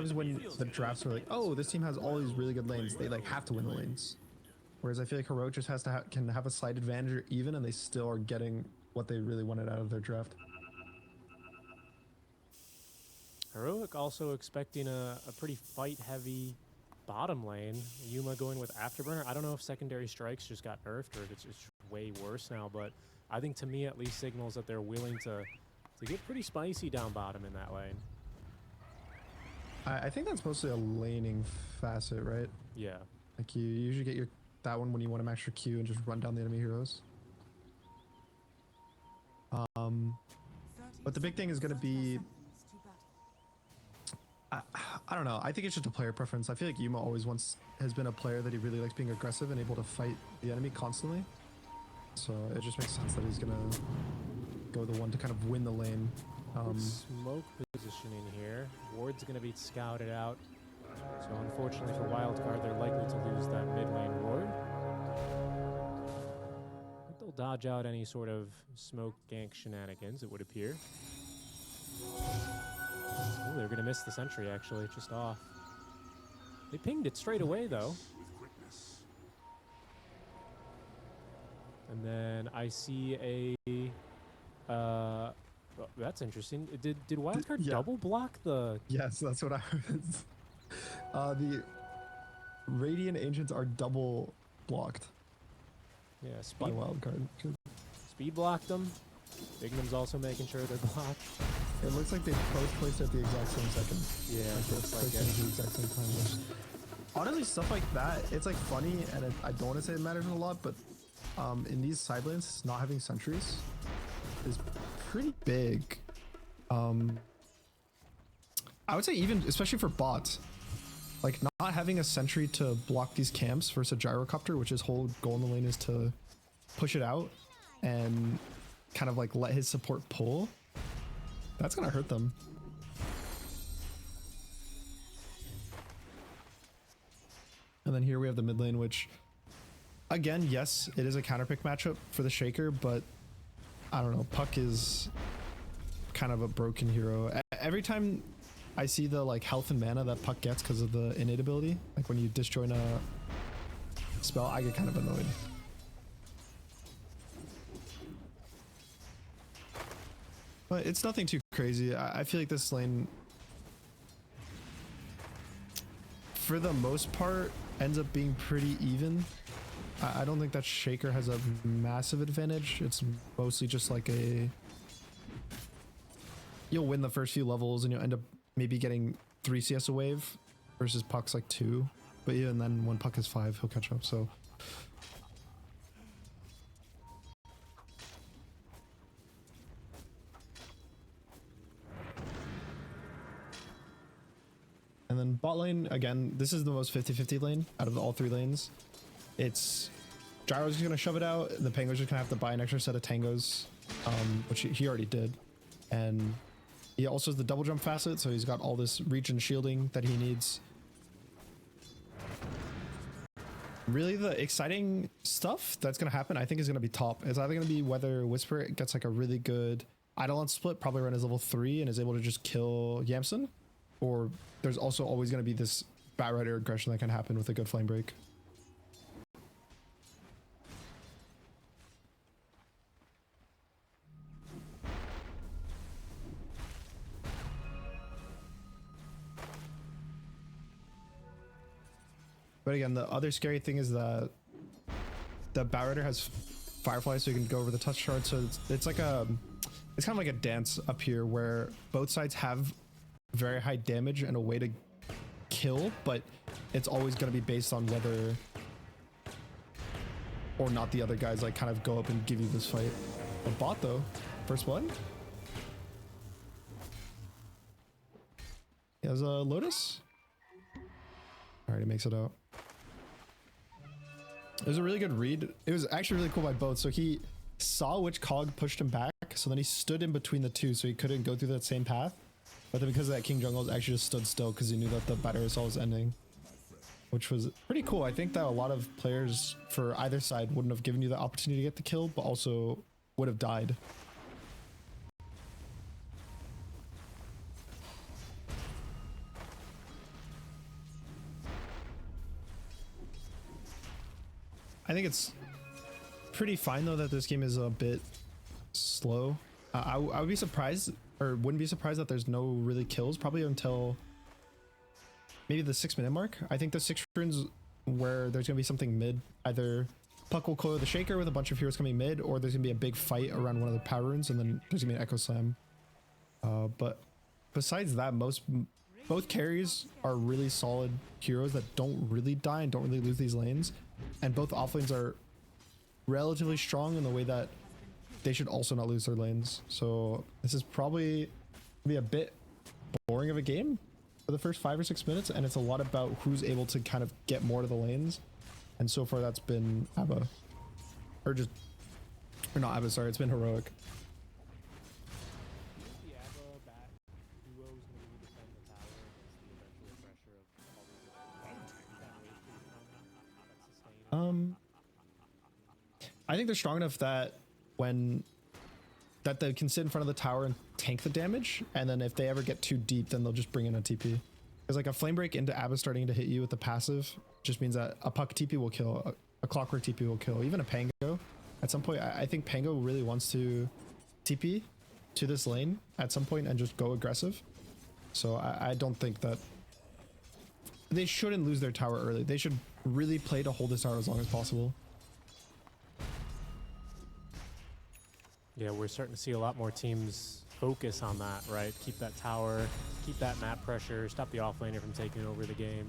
sometimes when the drafts are like, oh, this team has all these really good lanes, they like have to win the lanes. Whereas I feel like Heroic just has to can have a slight advantage or even, and they still are getting what they really wanted out of their draft. Heroic also expecting a pretty fight-heavy bottom lane. Yuma going with Afterburner. I don't know if secondary strikes just got nerfed or if it's way worse now, but I think to me at least signals that they're willing to get pretty spicy down bottom in that lane. I think that's mostly a laning facet, right? Yeah. Like you usually get that one when you want to max your Q and just run down the enemy heroes. But the big thing is going to be, I don't know. I think it's just a player preference. I feel like Yuma always has been a player that he really likes being aggressive and able to fight the enemy constantly. So it just makes sense that he's going to go the one to kind of win the lane. Smoke positioning here. Ward's going to be scouted out. So unfortunately for Wildcard, they're likely to lose that mid lane ward. But they'll dodge out any sort of smoke gank shenanigans, it would appear. Oh, they're going to miss the sentry, actually, just off. They pinged it straight away, though. And then I see a... oh, that's interesting. Did Wildcard double block the... Yes, that's what I was... the Radiant Ancients are double blocked. Yeah, by Wildcard. Speed blocked them. Bignum's also making sure they're blocked. It looks like they both placed at the exact same second. Yeah, like it looks like it. At the exact same time. Honestly, stuff like that, it's like funny, and I don't want to say it matters a lot, but in these side lanes, not having sentries is pretty big. I would say even, especially for bots, like not having a sentry to block these camps versus a gyrocopter, which his whole goal in the lane is to push it out and kind of like let his support pull. That's gonna hurt them. And then here we have the mid lane, which again, yes, it is a counter pick matchup for the Shaker, but I don't know, Puck is kind of a broken hero. Every time I see the like health and mana that Puck gets because of the innate ability, like when you disjoin a spell, I get kind of annoyed. But it's nothing too crazy. I feel like this lane, for the most part, ends up being pretty even. I don't think that Shaker has a massive advantage. It's mostly just like you'll win the first few levels and you'll end up maybe getting 3 CS a wave versus Puck's like 2. But even then, when Puck is 5, he'll catch up. So and then bot lane, again, this is the most 50-50 lane out of all 3 lanes. It's Gyro's just gonna shove it out, and the Penguin's just gonna have to buy an extra set of tangos, which he already did. And he also has the double jump facet, so he's got all this reach and shielding that he needs. Really, the exciting stuff that's gonna happen, I think, is gonna be top. It's either gonna be whether Whisper gets like a really good Eidolon split, probably around his level 3, and is able to just kill Yamson, or there's also always gonna be this Batrider aggression that can happen with a good flame break. But again, the other scary thing is that the Batrider has Firefly, so you can go over the touch shard. So it's like it's kind of like a dance up here where both sides have very high damage and a way to kill, but it's always going to be based on whether or not the other guys like kind of go up and give you this fight. A bot though, first one. He has a Lotus. All right, he makes it out. It was a really good read. It was actually really cool by both. So he saw which cog pushed him back, so then he stood in between the two, so he couldn't go through that same path. But then because of that, King Jungle actually just stood still because he knew that the battle assault was ending, which was pretty cool. I think that a lot of players for either side wouldn't have given you the opportunity to get the kill, but also would have died. I think it's pretty fine though that this game is a bit slow. I would be surprised, or wouldn't be surprised that there's no really kills probably until maybe the 6-minute mark. I think the 6 runes where there's gonna be something mid, either Puck will coil the Shaker with a bunch of heroes coming mid, or there's gonna be a big fight around one of the power runes, and then there's gonna be an Echo Slam. But besides that, both carries are really solid heroes that don't really die and don't really lose these lanes, and both offlanes are relatively strong in the way that they should also not lose their lanes. So this is probably be a bit boring of a game for the first 5 or 6 minutes, and it's a lot about who's able to kind of get more to the lanes. And so far that's been Abba, or not Abba, sorry, it's been Heroic. I think they're strong enough that they can sit in front of the tower and tank the damage, and then if they ever get too deep, then they'll just bring in a TP. Because like a flame break into Abba starting to hit you with the passive just means that a Puck TP will kill, a Clockwork TP will kill, even a Pango. At some point, I think Pango really wants to TP to this lane at some point and just go aggressive. So I don't think that they shouldn't lose their tower early. They should really play to hold this tower as long as possible. Yeah, we're starting to see a lot more teams focus on that, right? Keep that tower, keep that map pressure, stop the offlaner from taking over the game.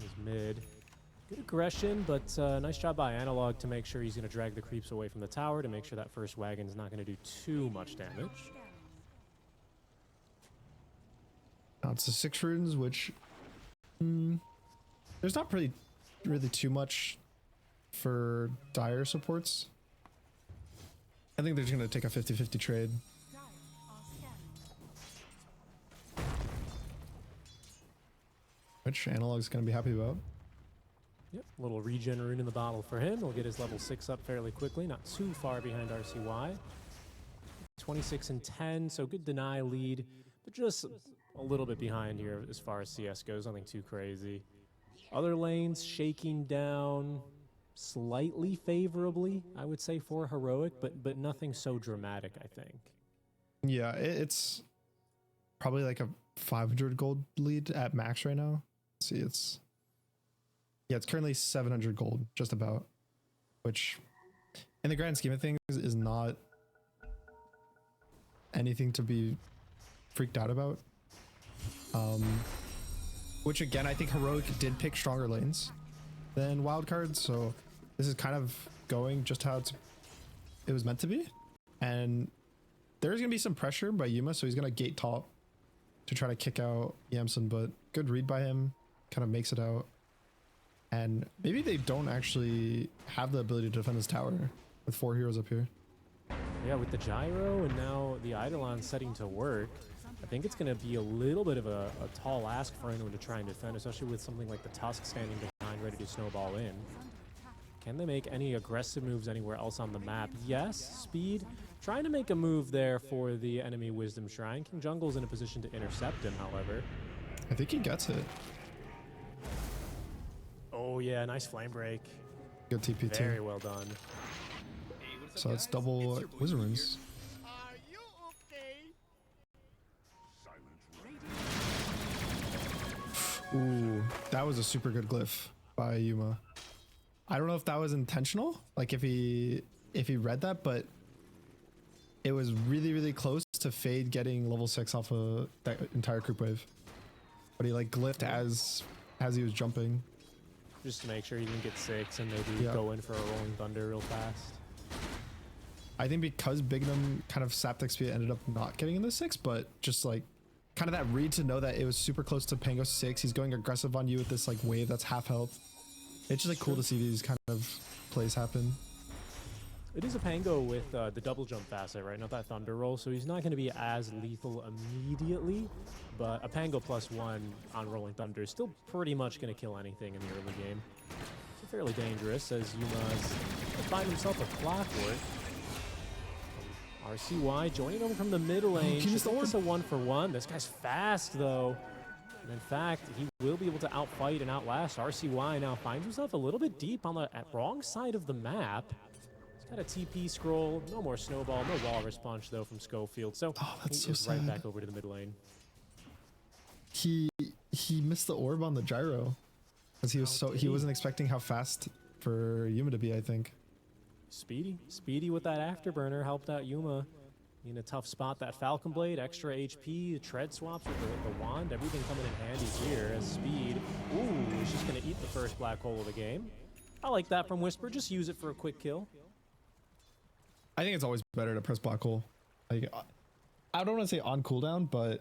He's mid. Good aggression, but nice job by Analog to make sure he's going to drag the creeps away from the tower to make sure that first wagon's not going to do too much damage. Now it's the 6 runes, which there's not really too much for dire supports. I think they're just going to take a 50-50 trade. Which Analog's going to be happy about. Yep, little regen rune in the bottle for him. He'll get his level 6 up fairly quickly, not too far behind RCY. 26 and 10, so good deny lead, but just a little bit behind here as far as CS goes, nothing too crazy. Other lanes shaking down slightly favorably, I would say, for Heroic, but nothing so dramatic, I think. Yeah, it's probably like a 500 gold lead at max right now. Let's see, it's currently 700 gold, just about, which in the grand scheme of things is not anything to be freaked out about. Which again, I think Heroic did pick stronger lanes than Wildcard, so this is kind of going just how it was meant to be. And there's gonna be some pressure by Yuma, so he's gonna gate top to try to kick out Yamson, but good read by him, kind of makes it out. And maybe they don't actually have the ability to defend this tower with 4 heroes up here. Yeah, with the gyro and now the Eidolon setting to work, I think it's going to be a little bit of a tall ask for anyone to try and defend, especially with something like the Tusk standing behind ready to snowball in. Can they make any aggressive moves anywhere else on the map? Yes, speed. Trying to make a move there for the enemy Wisdom Shrine. King Jungle's in a position to intercept him, however. I think he gets it. Oh yeah, nice flame break. Good TP too. Very well done. So it's double Wizard Runes. Ooh, that was a super good glyph by Yuma. I don't know if that was intentional, like if he read that, but it was really close to Fade getting level 6 off of that entire creep wave. But he like glyphed as he was jumping. Just to make sure he didn't get 6 and maybe go in for a Rolling Thunder real fast. I think because Bignum kind of sapped XP, ended up not getting in the 6, but just like kind of that read to know that it was super close to Pango 6. He's going aggressive on you with this like wave that's half health. It's just like cool to see these kind of plays happen. It is a Pango with the double jump facet, right? Not that Thunder Roll, so he's not going to be as lethal immediately, but a Pango +1 on Rolling Thunder is still pretty much going to kill anything in the early game. So fairly dangerous as Yuma's find himself a Clockwork. RCY joining over from the mid lane. This is a 1-for-1. This guy's fast though. And in fact, he will be able to outfight and outlast. RCY now finds himself a little bit deep on the wrong side of the map. He's got a TP scroll, no more snowball, no walrus punch though from Schofield. So that's he so is sad. right back over to the mid lane. He missed the orb on the gyro because he wasn't expecting how fast for Yuma to be, I think. Speedy with that afterburner helped out Yuma in a tough spot. That Falcon Blade, extra HP, tread swaps with the wand, everything coming in handy here as speed. Ooh, he's just going to eat the first black hole of the game. I like that from Whisper. Just use it for a quick kill. I think it's always better to press black hole. Like, I don't want to say on cooldown, but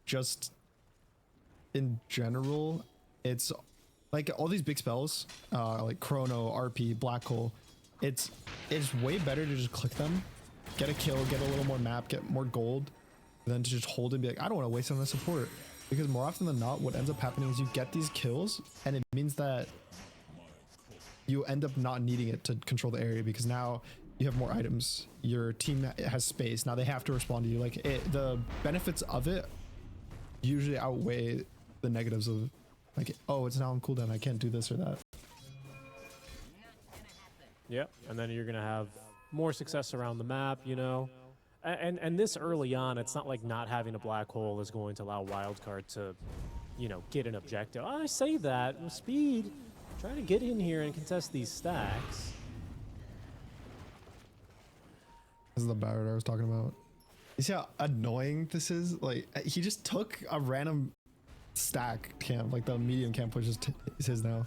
just in general, it's like all these big spells, like Chrono, RP, black hole. It's way better to just click them, get a kill, get a little more map, get more gold, than to just hold and be like, I don't want to waste on the support. Because more often than not, what ends up happening is you get these kills, and it means that you end up not needing it to control the area because now you have more items. Your team has space. Now they have to respond to you. Like the benefits of it usually outweigh the negatives of like, oh, it's now on cooldown. I can't do this or that. Yep, and then you're going to have more success around the map, you know. And this early on, it's not like not having a black hole is going to allow Wildcard to, you know, get an objective. I say that. Speed, trying to get in here and contest these stacks. This is the Barrett I was talking about. You see how annoying this is? Like, he just took a random stack camp, like the medium camp, which is his now.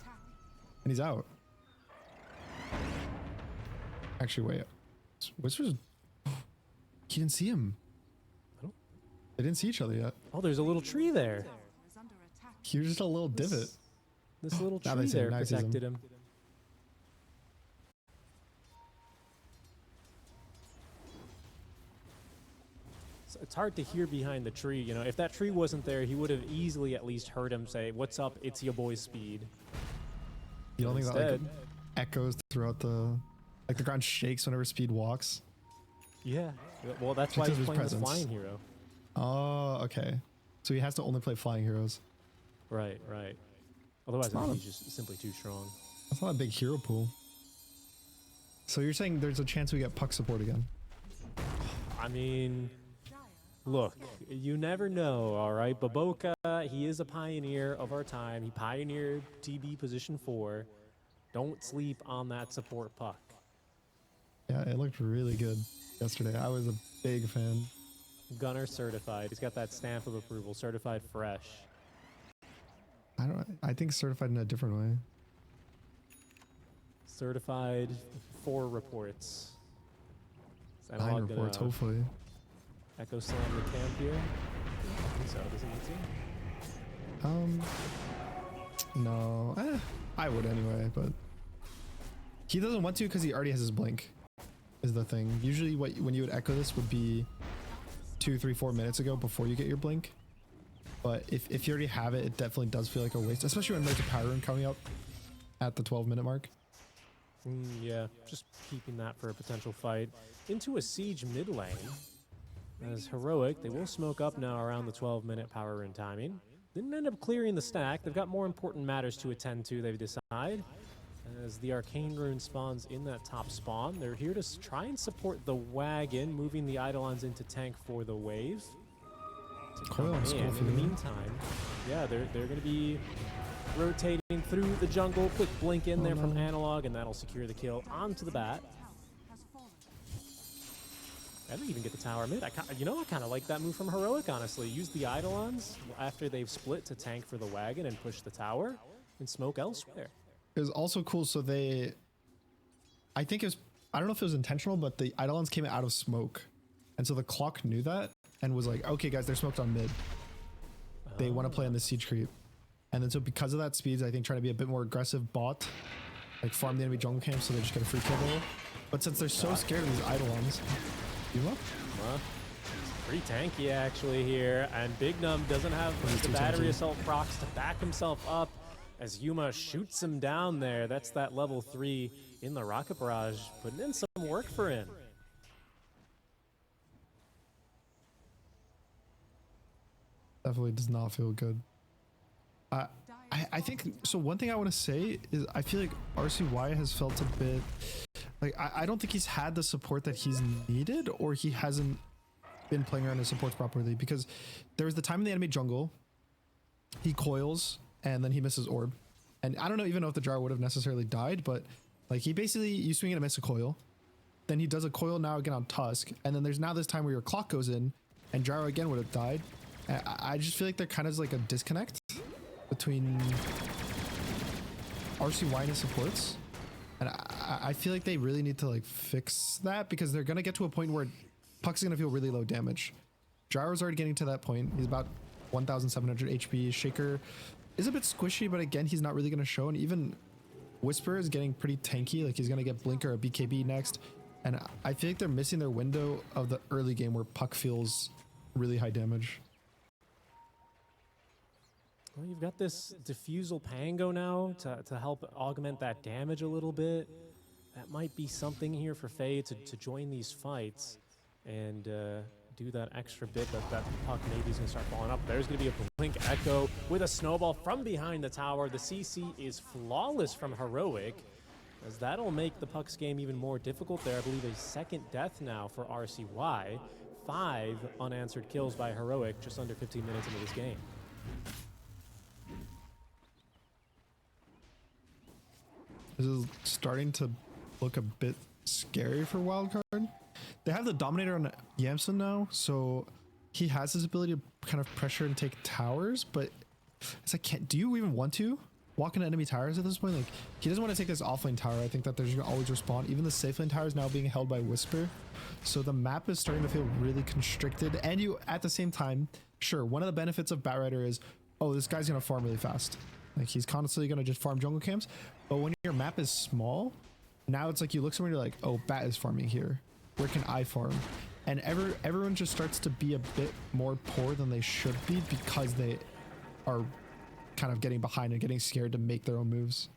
And he's out. Actually, wait. Whisper's... He didn't see him. Oh. They didn't see each other yet. Oh, there's a little tree there. He was just a little divot. This little Now tree they say there Natus protected him. So it's hard to hear behind the tree. You know, if that tree wasn't there, he would have easily at least heard him say, "What's up? It's your boy Speed." You don't think that like echoes throughout the... Like the ground shakes whenever Speed walks? Yeah. Well, that's why he's playing the flying hero. Oh, okay. So he has to only play flying heroes. Right, right. Otherwise, I think he's just simply too strong. That's not a big hero pool. So you're saying there's a chance we get puck support again? I mean, look, you never know, all right? Baboka, he is a pioneer of our time. He pioneered TB position 4. Don't sleep on that support puck. Yeah, it looked really good yesterday. I was a big fan. Gunner certified. He's got that stamp of approval. Certified fresh. I think certified in a different way. Certified 4 reports. 9 reports, hopefully. Echo slam the camp here. I think so, doesn't he? No. I would anyway, but he doesn't want to because he already has his blink. Is the thing. Usually when you would echo this would be 2, 3, 4 minutes ago before you get your blink. But if you already have it, it definitely does feel like a waste, especially when there's a power rune coming up at the 12-minute mark. Yeah, just keeping that for a potential fight. Into a siege mid lane. As Heroic, they will smoke up now around the 12-minute power rune timing. Didn't end up clearing the stack. They've got more important matters to attend to, they've decided. As the Arcane Rune spawns in that top spawn, they're here to try and support the wagon, moving the Eidolons into tank for the wave. Coil and Schofield. In the meantime, yeah, they're going to be rotating through the jungle. Quick blink in there from Analog, and that'll secure the kill onto the bat. I didn't even get the tower mid. I kind of like that move from Heroic, honestly. Use the Eidolons after they've split to tank for the wagon and push the tower and smoke elsewhere. It was also cool. So I think it was, I don't know if it was intentional, but the Eidolons came out of smoke. And so the clock knew that and was like, okay, guys, they're smoked on mid. They want to play on the siege creep. And then so because of that, Speeds, I think, trying to be a bit more aggressive bot, like farm the enemy jungle camp so they just get a free kill goal. But since they're so scared of these Eidolons, pretty tanky actually here. And Big Num doesn't have the battery assault procs to back himself up. As Yuma shoots him down there. That's that level 3 in the rocket barrage, putting in some work for him. Definitely does not feel good. I think so. One thing I want to say is I feel like RCY has felt a bit like I don't think he's had the support that he's needed, or he hasn't been playing around his supports properly, because there was the time in the enemy jungle he coils and then he misses orb, and I don't know even know if the jar would have necessarily died, but like he basically, you swing and miss a coil, then he does a coil now again on Tusk, and then there's now this time where your clock goes in and Gyro again would have died. And I just feel like there kind of is like a disconnect between RCY and his supports, and I feel like they really need to like fix that, because they're gonna get to a point where Puck's gonna feel really low damage. Gyro's already getting to that point. He's about 1,700 HP. Shaker is a bit squishy, but again, he's not really gonna show. And even Whisper is getting pretty tanky. Like he's gonna get Blink or a BKB next. And I feel like they're missing their window of the early game where Puck feels really high damage. Well, you've got this Diffusal Pango now to help augment that damage a little bit. That might be something here for Faye to join these fights and do that extra bit that Puck maybe is going to start falling up. There's going to be a Blink Echo with a snowball from behind the tower. The CC is flawless from Heroic, as that'll make the Puck's game even more difficult there. I believe a second death now for RCY. 5 unanswered kills by Heroic just under 15 minutes into this game. This is starting to look a bit scary for Wildcard. They have the Dominator on Yamson now, so he has his ability to kind of pressure and take towers, but it's like, do you even want to walk into enemy towers at this point? Like, he doesn't want to take this offlane tower. I think that there's gonna always respawn. Even the safe lane tower is now being held by Whisper. So the map is starting to feel really constricted. And you, at the same time, sure, one of the benefits of Batrider is, oh, this guy's gonna farm really fast. Like, he's constantly gonna just farm jungle camps. But when your map is small, now it's like you look somewhere and you're like, oh, Bat is farming here. Where can I farm? And everyone just starts to be a bit more poor than they should be, because they are kind of getting behind and getting scared to make their own moves.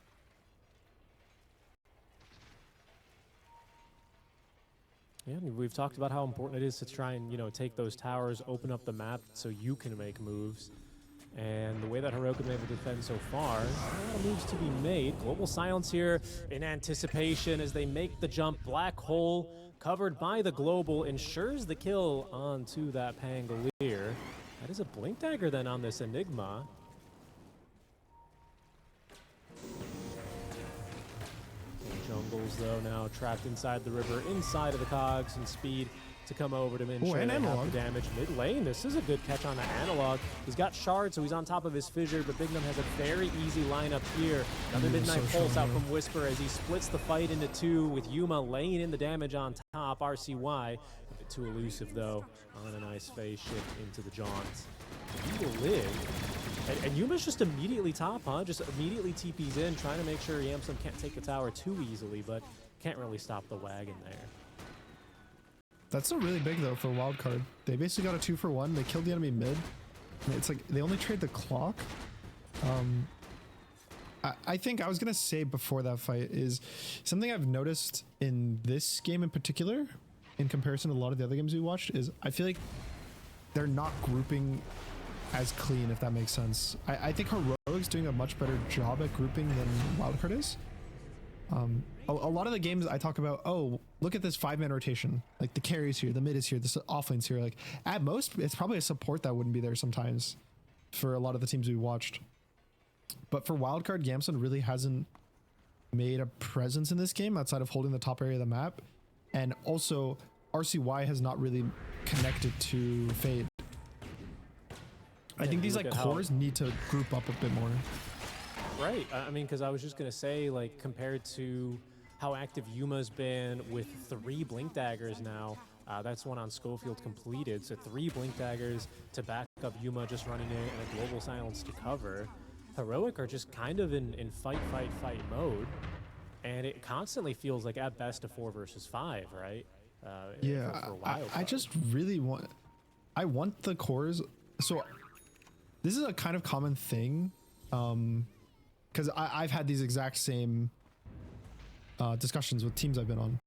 Yeah, I mean, we've talked about how important it is to try and, you know, take those towers, open up the map so you can make moves. And the way that Heroic has been able to defend so far, a lot of moves to be made. Global Silence here in anticipation as they make the jump. Black Hole covered by the Global ensures the kill onto that Pangolier. That is a Blink Dagger then on this Enigma. Jungles though now trapped inside the river, inside of the cogs, and speed to come over to ensure they have the damage mid lane. This is a good catch on the analog. He's got shards, so he's on top of his fissure, but Bignum has a very easy lineup here. Another Midnight Pulse out from Whisper as he splits the fight into 2 with Yuma laying in the damage on top. RCY, a bit too elusive though, on a nice phase shift into the Jaunts. He will live. And Yuma's just immediately top, huh? Just immediately TP's in, trying to make sure Yamsum can't take the tower too easily, but can't really stop the wagon there. That's still really big though for Wildcard. They basically got a 2-for-1. They killed the enemy mid. And it's like they only trade the clock. I think I was gonna say before that fight is something I've noticed in this game in particular, in comparison to a lot of the other games we watched, is I feel like they're not grouping as clean, if that makes sense. I think Heroic's doing a much better job at grouping than Wildcard is. A lot of the games I talk about, oh, look at this 5-man rotation. Like the carry's here, the mid is here, this offlane's here. Like at most, it's probably a support that wouldn't be there sometimes for a lot of the teams we watched. But for Wildcard, Yamson really hasn't made a presence in this game outside of holding the top area of the map. And also, RCY has not really connected to Fade. I think these like cores need to group up a bit more. Right. I mean, because I was just going to say, like, compared to how active Yuma's been with 3 Blink Daggers now, that's one on Schofield completed. So 3 Blink Daggers to back up Yuma just running in and a Global Silence to cover. Heroic are just kind of in fight mode. And it constantly feels like at best a 4 versus 5, right? Yeah, for I just really want... I want the cores... So this is a kind of common thing. Because I've had these exact same discussions with teams I've been on,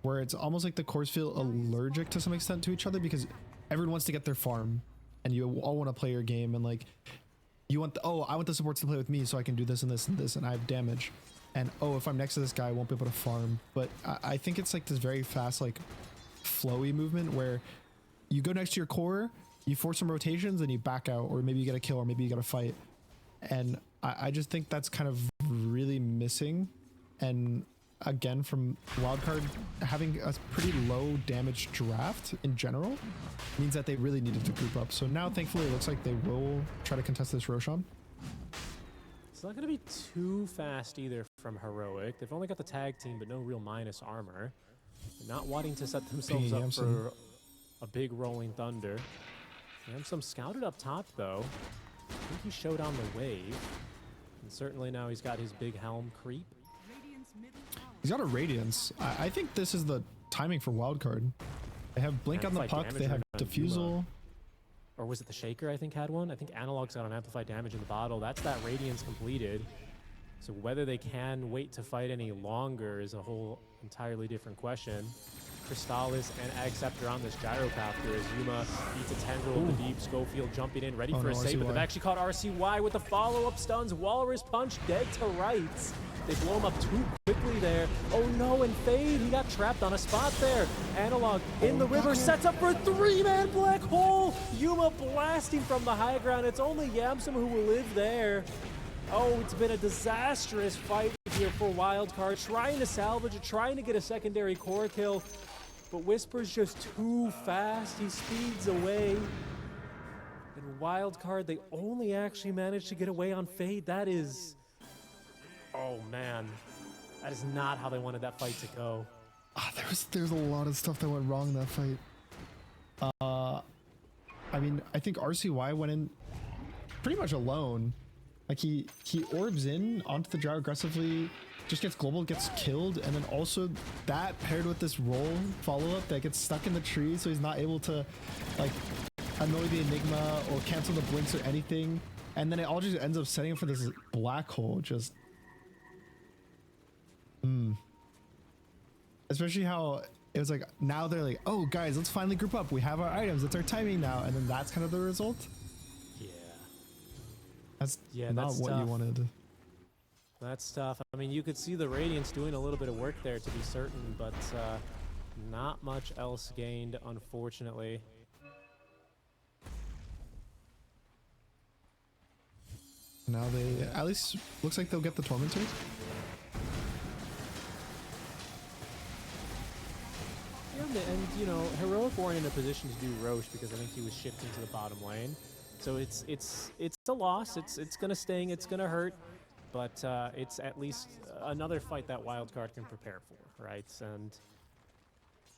where it's almost like the cores feel allergic to some extent to each other, because everyone wants to get their farm and you all want to play your game, and like you want the, oh, I want the supports to play with me so I can do this and this and this and I have damage. And oh, if I'm next to this guy, I won't be able to farm. But I think it's like this very fast, like flowy movement where you go next to your core, you force some rotations and you back out, or maybe you get a kill, or maybe you get a fight. And I just think that's kind of really missing. And again, from Wildcard having a pretty low damage draft in general means that they really needed to group up. So now thankfully it looks like they will try to contest this Roshan. It's not going to be too fast either from Heroic. They've only got the tag team, but no real minus armor. They're not wanting to set themselves up for a big rolling thunder. Yamsum scouted up top though. I think he showed on the wave. And certainly now he's got his big helm creep. He's got a Radiance. I think this is the timing for Wildcard. They have Blink on the puck, they have Diffusal. Or was it the Shaker I think had one? I think Analog's got an amplified damage in the bottle. That's that Radiance completed. So whether they can wait to fight any longer is a whole entirely different question. Crystallis and Acceptor on this Gyrocopter as Yuma eats a tendril in the deep. Schofield jumping in, ready for a save, but they've actually caught RCY with the follow-up stuns. Walrus Punch dead to rights. They blow him up too quickly there. Oh no, and Fade, he got trapped on a spot there. Analog in the river, sets up for a 3-man black hole. Yuma blasting from the high ground. It's only Yamsum who will live there. Oh, it's been a disastrous fight here for Wildcard, trying to salvage it, trying to get a secondary core kill. But Whisper's just too fast. He speeds away. And Wildcard, they only actually managed to get away on Fade. That is... Oh, man. That is not how they wanted that fight to go. There's a lot of stuff that went wrong in that fight. I mean, I think RCY went in pretty much alone. Like, he orbs in onto the gyro aggressively, just gets global, gets killed, and then also that paired with this roll follow-up that gets stuck in the tree, so he's not able to like annoy the Enigma or cancel the blinks or anything, and then it all just ends up setting up for this black hole. Just especially how it was like, now they're like, oh guys, let's finally group up, we have our items, it's our timing now, and then that's kind of the result. That's not what you wanted. That's tough. I mean, you could see the Radiance doing a little bit of work there to be certain, but not much else gained, unfortunately. Now they, at least looks like they'll get the Tormentor. Yeah, and you know, Heroic weren't in a position to do Roche because I think he was shifting to the bottom lane. So it's a loss. It's gonna sting. It's gonna hurt. But it's at least another fight that Wildcard can prepare for, right? And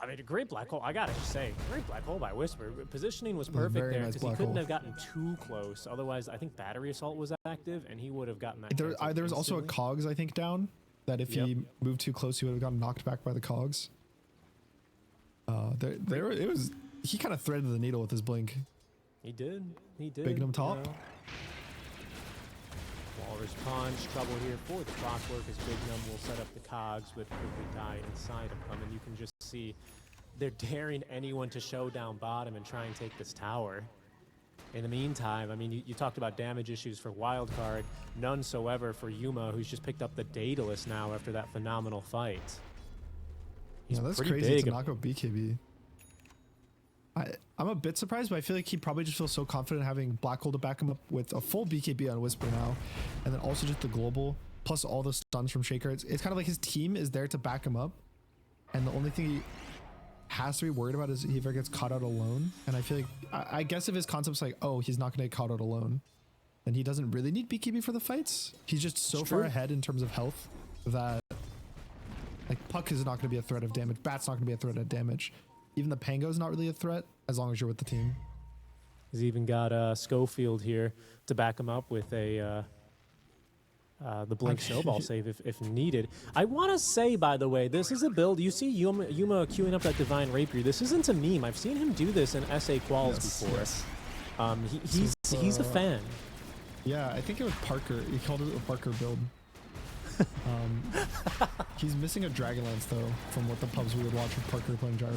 I mean, a great black hole. I gotta just say, great black hole by Whisper. Positioning was perfect there because he couldn't have gotten too close. Otherwise, I think Battery Assault was active, and he would have gotten that. There was also a Cogs, I think, down. That if he moved too close, he would have gotten knocked back by the Cogs. He kind of threaded the needle with his blink. He did. He did. Bigging him top. You know. Walrus Punch, trouble here for the Clockwork as Big Num will set up the Cogs with quickly die inside of them, and you can just see they're daring anyone to show down bottom and try and take this tower. In the meantime, I mean, you talked about damage issues for Wildcard, none so ever for Yuma, who's just picked up the Daedalus now after that phenomenal fight. Yeah, that's crazy to knock out BKB. I'm a bit surprised, but I feel like he probably just feels so confident having Black Hole to back him up with a full BKB on Whisper now, and then also just the global, plus all the stuns from Shaker. It's kind of like his team is there to back him up, and the only thing he has to be worried about is he ever gets caught out alone. And I feel like, I guess if his concept's like, oh, he's not going to get caught out alone, then he doesn't really need BKB for the fights. He's just so far ahead in terms of health that like Puck is not going to be a threat of damage. Bat's not going to be a threat of damage. Even the Pango's not really a threat as long as you're with the team. He's even got Schofield here to back him up with a the Blink Snowball save if needed. I want to say, by the way, this is a build. You see Yuma queuing up that Divine Rapier. This isn't a meme. I've seen him do this in SA Quals before. Yes. He's a fan. Yeah, I think it was Parker. He called it a Parker build. He's missing a Dragonlance though, from what the pubs we would watch with Parker playing Gyro.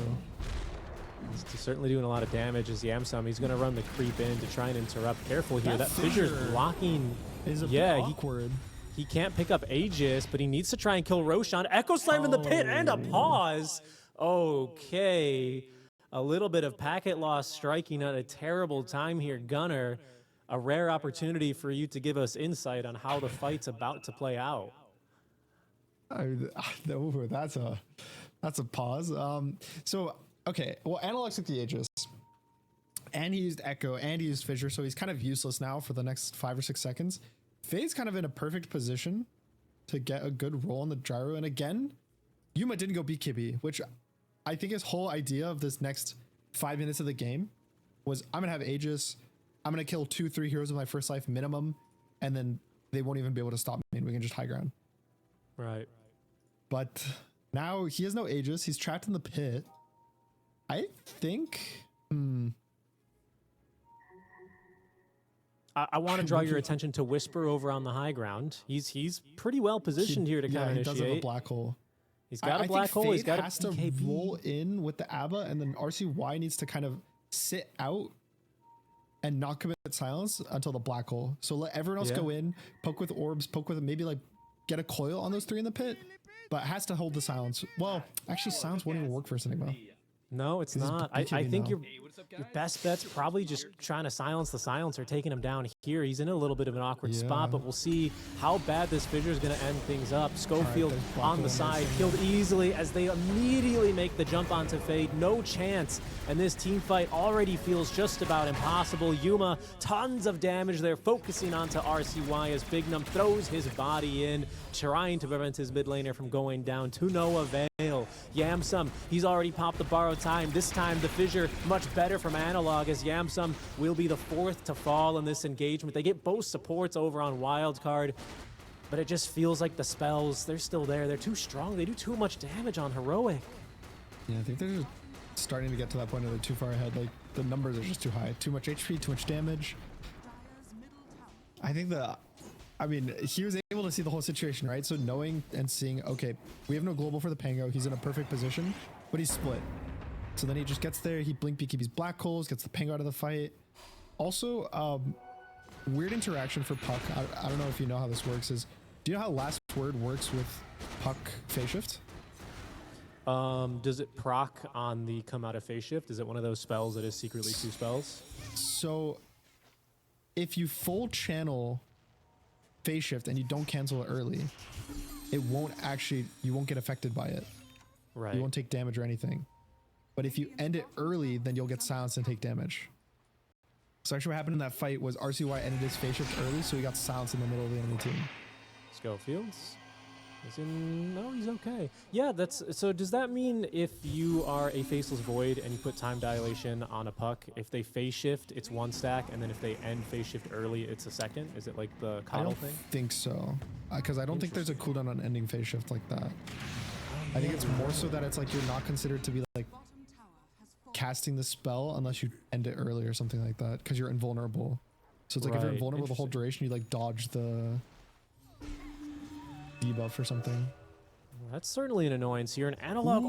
He's certainly doing a lot of damage as Yamsum. He's going to run the creep in to try and interrupt. Careful here. That Fissure's blocking. Is a bit awkward. He can't pick up Aegis, but he needs to try and kill Roshan. Echo Slam in the pit and a pause. Okay. A little bit of packet loss striking at a terrible time here. Gunner, a rare opportunity for you to give us insight on how the fight's about to play out. That's a pause. So, okay. Well, Analog took the Aegis. And he used Echo and he used Fissure, so he's kind of useless now for the next 5 or 6 seconds. Fade's kind of in a perfect position to get a good roll on the gyro. And again, Yuma didn't go BKB, which I think his whole idea of this next 5 minutes of the game was I'm going to have Aegis. I'm going to kill 2-3 heroes with my first life minimum. And then they won't even be able to stop me and we can just high ground. Right. But now he has no Aegis. He's trapped in the pit. I think... I want to draw your attention to Whisper over on the high ground. He's pretty well positioned here to counter initiate. He does have a black hole. He's got a black hole. He's got has to roll in with the ABBA, and then RCY needs to kind of sit out and not commit silence until the black hole. So let everyone else go in, poke with orbs, poke with maybe like get a coil on those 3 in the pit, but has to hold the silence. Well, actually, silence won't even work for Enigma. No, it's not. I think your best bet's probably just trying to silence the silencer, taking him down here. He's in a little bit of an awkward spot, but we'll see how bad this Fissure is going to end things up. Schofield on the side, killed easily as they immediately make the jump onto Fade. No chance. And this team fight already feels just about impossible. Yuma, tons of damage there, focusing onto RCY as Big Num throws his body in, trying to prevent his mid laner from going down to no avail. Yamsum, he's already popped the borrowed time. This time the Fissure much better from Analog as Yamsum will be the 4th to fall in this engagement. They get both supports over on Wildcard, but it just feels like the spells, they're still there. They're too strong. They do too much damage on Heroic. Yeah, I think they're just starting to get to that point where they're too far ahead. Like, the numbers are just too high. Too much HP, too much damage. I think he was able to see the whole situation, right? So knowing and seeing, okay, we have no global for the Pango. He's in a perfect position, but he's split. So then he just gets there. He blink BKB's black holes, gets the Pango out of the fight. Also, weird interaction for Puck. I don't know if you know how this works. Do you know how Last Word works with Puck phase shift? Does it proc on the come out of phase shift? Is it one of those spells that is secretly 2 spells? So if you full channel phase shift and you don't cancel it early, it won't actually, you won't get affected by it. Right. You won't take damage or anything. But if you end it early, then you'll get silenced and take damage. So actually what happened in that fight was RCY ended his phase shift early, so he got silenced in the middle of the enemy team. Schofields? No, he's okay. Yeah, so does that mean if you are a Faceless Void and you put time dilation on a Puck, if they phase shift, it's 1 stack, and then if they end phase shift early, it's a 2nd? Is it like the coddle thing? I think so. Because I don't think there's a cooldown on ending phase shift like that. I think it's more so that it's like you're not considered to be like casting the spell unless you end it early or something like that, because you're invulnerable. So it's like if you're invulnerable the whole duration, you like dodge the debuff or something. That's certainly an annoyance here. An Analog,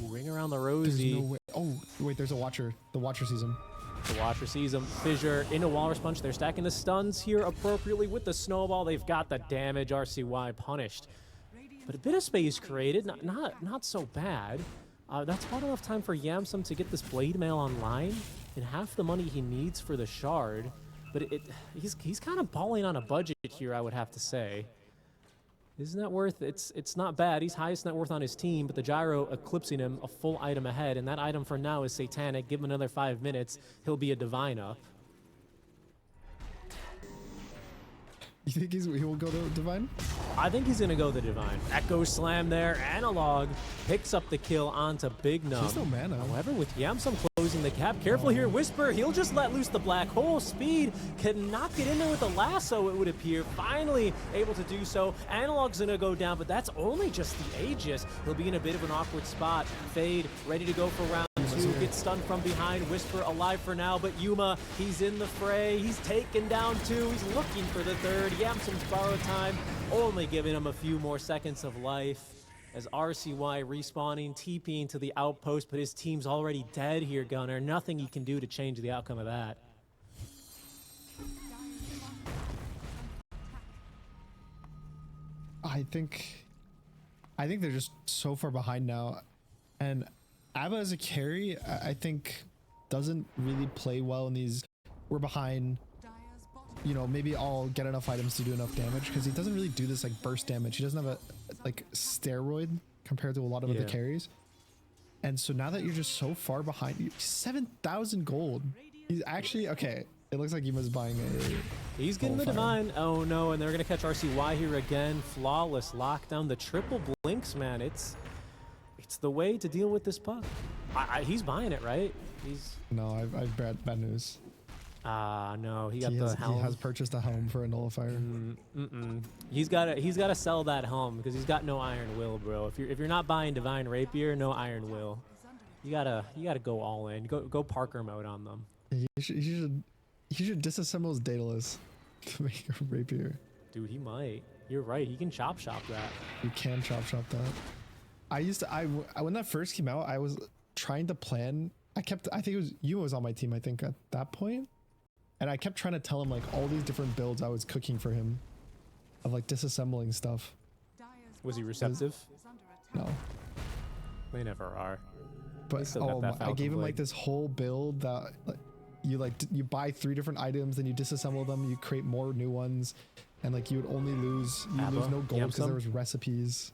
ring around the rosy. There's no way. Oh, wait, there's a Watcher. The Watcher sees him. The Watcher sees him. Fissure into Walrus Punch. They're stacking the stuns here appropriately with the Snowball. They've got the damage. RCY punished. But a bit of space created. Not so bad. That's about enough time for Yamsum to get this Blade Mail online and half the money he needs for the Shard. But he's kind of balling on a budget here, I would have to say. His net worth, it's not bad. He's highest net worth on his team, but the Gyro eclipsing him a full item ahead, and that item for now is Satanic. Give him another 5 minutes, he'll be a Divine up. You think he will go to Divine? I think he's going to go the Divine. Echo Slam there. Analog picks up the kill onto Big Num. There's no mana. However, with Yamsum closing the cap, careful here, Whisper. He'll just let loose the black hole. Speed cannot get in there with the lasso, it would appear. Finally able to do so. Analog's going to go down, but that's only just the Aegis. He'll be in a bit of an awkward spot. Fade ready to go for round 2. Gets stunned from behind. Whisper alive for now, but Yuma, he's in the fray. He's taken down 2. He's looking for the 3rd. Yamsum's borrowed time, only giving him a few more seconds of life. as RCY respawning, TPing to the outpost, but his team's already dead here, Gunner. Nothing he can do to change the outcome of that. I think they're just so far behind now, and Abba as a carry, I think doesn't really play well in these. We're behind. You know, maybe I'll get enough items to do enough damage, because he doesn't really do this like burst damage. He doesn't have a like steroid compared to a lot of other carries. And so now that you're just so far behind, you 7,000 gold. He's actually okay. It looks like Yuma's buying a. He's getting the divine. Oh no, and they're gonna catch RCY here again. Flawless lockdown. The triple blinks, man. It's the way to deal with this puck. He's buying it, right? He's no. I've bad news. No, he got the helm. He has purchased a helm for a nullifier. He's gotta sell that helm because he's got no iron will, bro. If you're not buying divine rapier, no iron will. You gotta go all in. Go Parker mode on them. He should disassemble his Daedalus to make a rapier. Dude, he might. You're right. He can chop shop that. You can chop shop that. When that first came out, I was trying to plan. I think it was Yuma was on my team. I think at that point. And I kept trying to tell him like all these different builds I was cooking for him of like disassembling stuff. Was he receptive? No. They never are. But I gave him like this whole build that you buy 3 different items, then you disassemble them, you create more new ones, and like you would only lose no gold because there was recipes.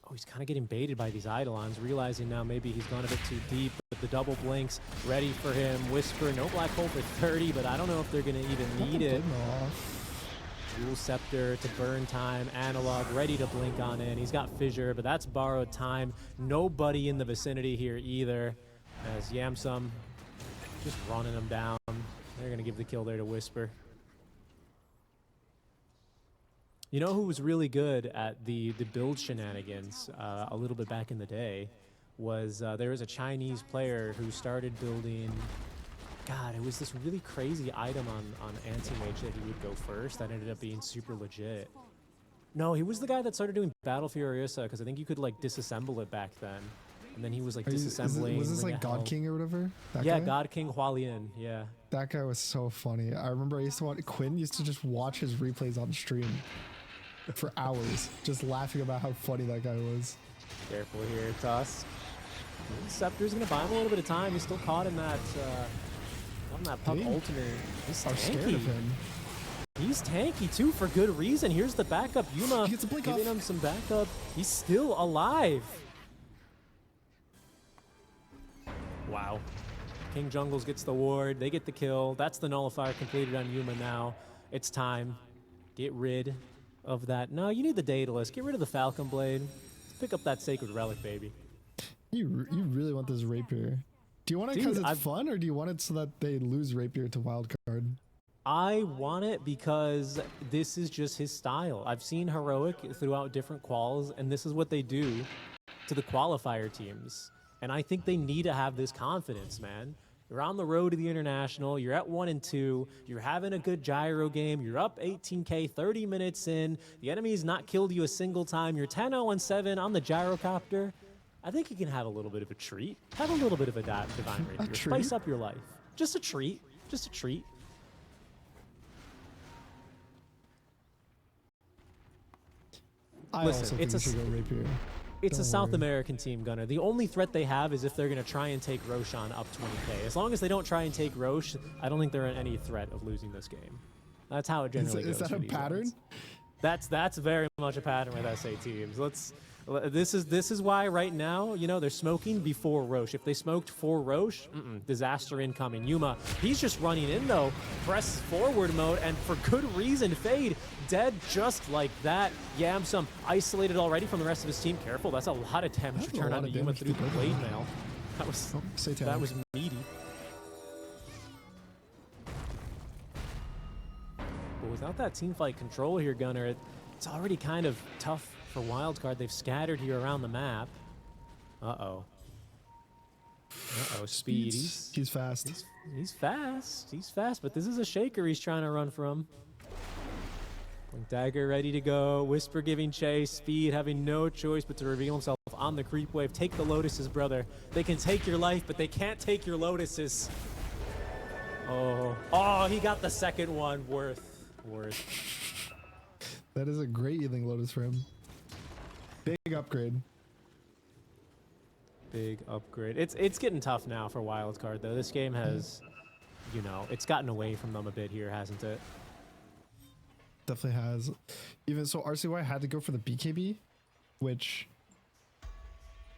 Oh, he's kind of getting baited by these Eidolons, realizing now maybe he's gone a bit too deep, but the double blinks ready for him. Whisper, no black hole for 30, but I don't know if they're going to even need it. Dual Scepter to burn time, Analog ready to blink on in. He's got Fissure, but that's borrowed time. Nobody in the vicinity here either, as Yamsum just running them down. They're going to give the kill there to Whisper. You know who was really good at the build shenanigans a little bit back in the day was there was a Chinese player who started building, God, it was this really crazy item on Anti-Mage that he would go first that ended up being super legit. No, he was the guy that started doing Battle Furiosa because I think you could like disassemble it back then. And then he was like disassembling. Was this like God King or whatever? Yeah, God King Hualien, yeah. That guy was so funny. I remember I used to watch, Quinn used to just watch his replays on stream for hours, just laughing about how funny that guy was. Careful here, Tusk. Scepter's gonna buy him a little bit of time. He's still caught in that puck ultimate. He's scared of him. He's tanky too for good reason. Here's the backup. Yuma giving him some backup. He's still alive. Wow. King Jungles gets the ward. They get the kill. That's the nullifier completed on Yuma now. It's time. Get rid of that. No, you need the Daedalus. Get rid of the Falcon Blade. Let's pick up that Sacred Relic, baby. You really want this Rapier. Do you want it because it's fun, or do you want it so that they lose Rapier to Wildcard? I want it because this is just his style. I've seen Heroic throughout different quals, and this is what they do to the qualifier teams. And I think they need to have this confidence, man. You're on the road to the International, you're at 1-2, you're having a good gyro game, you're up 18k 30 minutes in, the enemy's not killed you a single time, you're 10-0-7 on the gyrocopter. I think you can have a little bit of a treat. Have a little bit of a divine rapier. Spice up your life. Just a treat. Just a treat. Listen, it's a South American team, Gunner. The only threat they have is if they're going to try and take Roshan up 20k. As long as they don't try and take Rosh, I don't think they're in any threat of losing this game. That's how it generally goes. Is that a pattern? That's very much a pattern with SA teams. This is why right now, you know, they're smoking before Rosh. If they smoked for Rosh, disaster incoming. Yuma, he's just running in though. Press forward mode, and for good reason. Fade dead just like that. Yamsum isolated already from the rest of his team. Careful, that's a lot of damage return on Yuma through the blade mail. That was meaty. But without that team fight control here, Gunner, it's already kind of tough for Wildcard. They've scattered here around the map. Uh-oh. Uh-oh, speed. He's fast. He's fast. He's fast, but this is a shaker he's trying to run from. Dagger ready to go. Whisper giving chase. Speed having no choice but to reveal himself on the creep wave. Take the Lotuses, brother. They can take your life, but they can't take your Lotuses. Oh, he got the second one. Worth. That is a great healing Lotus for him. Big upgrade. Big upgrade. It's getting tough now for Wildcard, though. This game has, you know, it's gotten away from them a bit here, hasn't it? Definitely has. Even so, RCY had to go for the BKB, which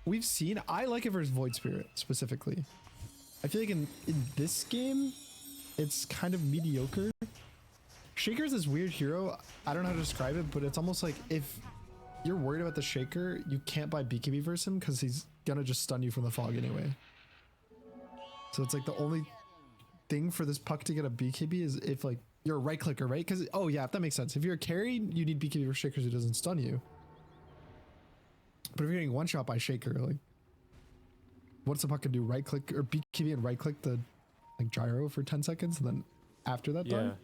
we've seen. I like it versus Void Spirit specifically. I feel like in this game, it's kind of mediocre. Shaker's this weird hero. I don't know how to describe it, but it's almost like if you're worried about the Shaker, you can't buy BKB versus him because he's gonna just stun you from the fog anyway. So it's like the only thing for this puck to get a BKB is if like you're a right clicker, right? Because oh yeah, if that makes sense. If you're a carry, you need BKB for Shakers who doesn't stun you. But if you're getting one shot by Shaker, like what's the puck can do? Right click or BKB and right click the like gyro for 10 seconds, and then after that, done?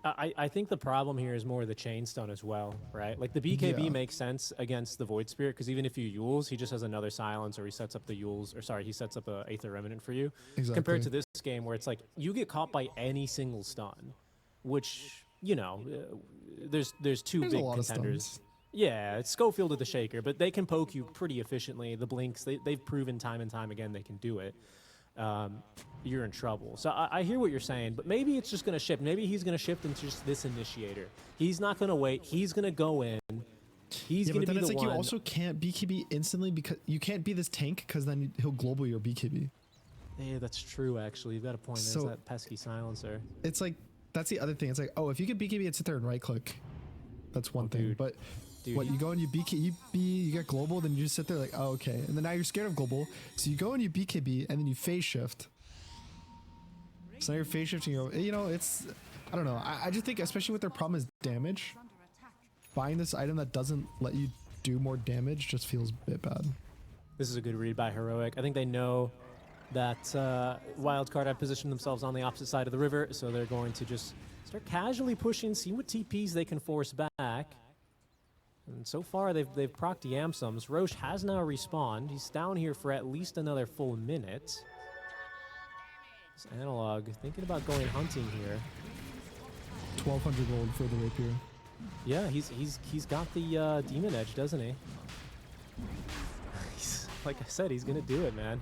I think the problem here is more the chain stun as well, right? Like the BKB makes sense against the Void Spirit because even if you Yules, he just has another silence, or he sets up the Yules, or sorry, he sets up a Aether Remnant for you. Exactly. Compared to this game where it's like you get caught by any single stun, which, you know, there's two big contenders. Yeah, it's Schofield with the Shaker, but they can poke you pretty efficiently. The Blinks, they've proven time and time again they can do it. You're in trouble. So I hear what you're saying, but maybe it's just going to shift. Maybe he's going to shift into just this initiator. He's not going to wait. He's going to go in. He's going to be the one. But then it's like you also can't BKB instantly because you can't be this tank because then he'll global your BKB. Yeah, that's true, actually. You've got a point. There's that pesky silencer. It's like, that's the other thing. It's like, oh, if you get BKB and sit there and right click, that's one thing. Dude. But what, you go and you BKB, you get global, then you just sit there like, oh, okay. And then now you're scared of global. So you go and you BKB and then you phase shift. So now you're phase shifting, you know, it's, I don't know. I just think, especially with their problem is damage, buying this item that doesn't let you do more damage just feels a bit bad. This is a good read by Heroic. I think they know that Wildcard have positioned themselves on the opposite side of the river, so they're going to just start casually pushing, see what TPs they can force back. And so far, they've procced Yamsums. Roche has now respawned. He's down here for at least another full minute. This Analog thinking about going hunting here. 1,200 gold for the rapier. Yeah, he's got the demon edge, doesn't he? Like I said, he's gonna do it, man.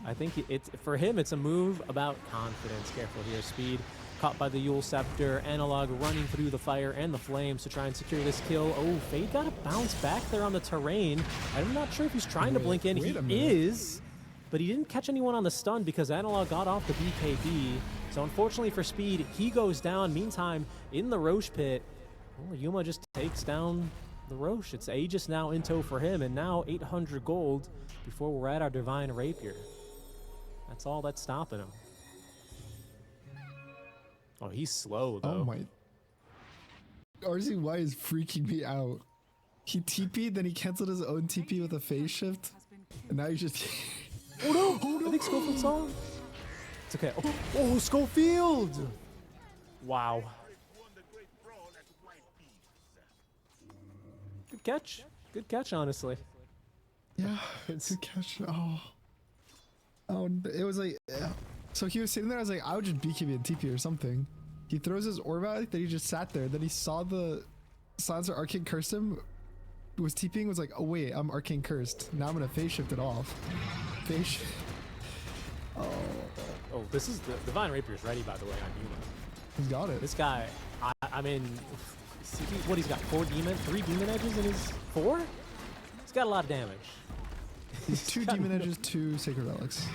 I think it's for him. It's a move about confidence. Careful here, speed. Caught by the Yule Scepter. Analog running through the fire and the flames to try and secure this kill. Oh, Fade got a bounce back there on the terrain. I'm not sure if he's trying to blink in. He is, but he didn't catch anyone on the stun because Analog got off the BKB. So unfortunately for Speed, he goes down. Meantime, in the Roche pit, well, Yuma just takes down the Roche. It's Aegis now in tow for him, and now 800 gold before we're at our Divine Rapier. That's all that's stopping him. Oh, he's slow, though. Oh, my. RZY is freaking me out. He TP'd, then he canceled his own TP with a phase shift. And now he's just... Oh, no! Oh, no! I think Schofield saw him. It's okay. Oh, Schofield! Wow. Good catch. Good catch, honestly. Yeah, it's a catch. Oh, it was like... So he was sitting there, I was like, I would just BKB and TP or something. He throws his orb out, then he just sat there. Then he saw the Silencer Arcane cursed him, was TPing, was like, oh wait, I'm Arcane cursed. Now I'm gonna phase shift it off. Phase shift. Oh, this is the Divine Rapier's ready, by the way, on Yuma. He's got it. This guy, I mean, what, he's got 3 demon edges in his 4? He's got a lot of damage. He's 2 demon edges, 2 sacred relics.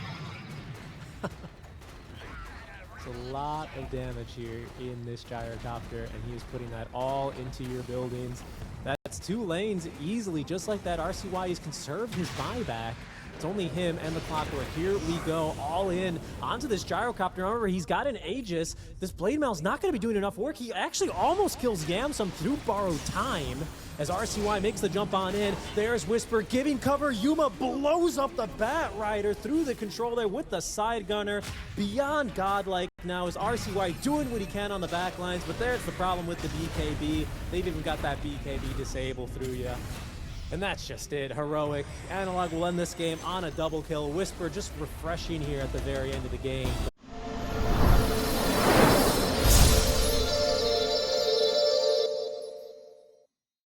A lot of damage here in this gyrocopter, and he is putting that all into your buildings. That's 2 lanes easily, just like that. RCY has conserved his buyback. It's only him and the Clockwork. Here we go, all in onto this gyrocopter. Remember, he's got an Aegis. This Blade Mail's not going to be doing enough work. He actually almost kills Yamsum through borrowed time as RCY makes the jump on in. There's Whisper giving cover. Yuma blows up the Bat Rider through the control there with the side gunner. Beyond godlike now is RCY doing what he can on the back lines, but there's the problem with the BKB. They've even got that BKB disabled through you. And that's just it. Heroic. Analog will end this game on a double kill. Whisper just refreshing here at the very end of the game.